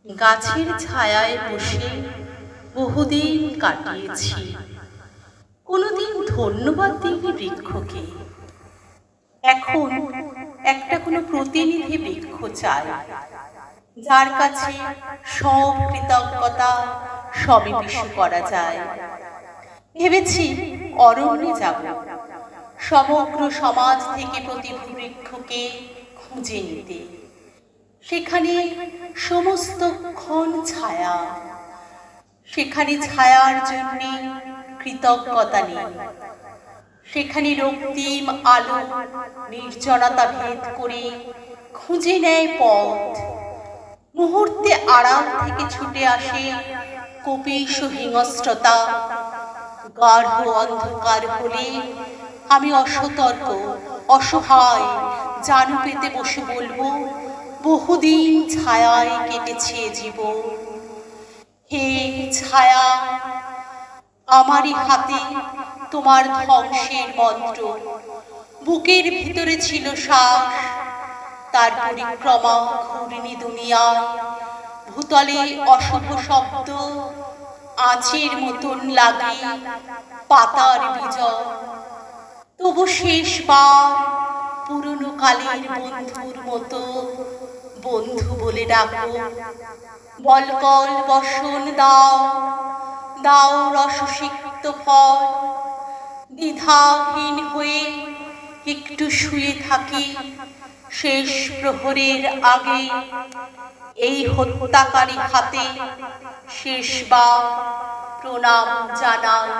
গাছের ছায়ায় বসে বহুদিন কাটিয়েছি, কোনোদিন ধন্যবাদ দিইনি বৃক্ষকে। এখন একটা কোনো প্রতিনিধি বৃক্ষ চাই, যার কাছে সব কৃতজ্ঞতা সবিপিষু করা যায়। ভেবেছি অরণ্যে যাব, সমগ্র সমাজ থেকে প্রতিটি বৃক্ষকে খুঁজে নিতে। সেখানে সমস্ত ক্ষণ ছায়া, সেখানে ছায়ার জন্যে কৃতজ্ঞতা নেই। সেখানে রক্তিম আলো নির্জনতা ভেদ করে খুঁজে নেয় পথ। মুহূর্তে আড়াল থেকে ছুটে আসে কপিশ হিংস্রতা। গাঢ় অন্ধকার হলে আমি অসতর্ক অসহায় জানু পেতে বসে বলবো, বহুদিন ছায়ায় কেটেছে জীবন। হে ছায়া, আমারই হাতে তোমার ধ্বংসের মন্ত্র। বুকের ভিতরে ছিল শ্বাস, তার পরিক্রমা ঘূর্ণি দুনিয়ায়। ভূতলে অশুভ শব্দ আঁচের মতন লাগে পাতার বিজয়। তবু শেষবার পুরনো কালের বন্ধুর মতো বন্ধু বলে ডাকো। বলকল বসন দাও, দাও রসসিক্ত ফল। দ্বিধাহীন হয়ে একটু শুয়ে থাকি শেষ প্রহরের আগে। এই হত্যাকারী হাতে শেষবার প্রণাম জানাই।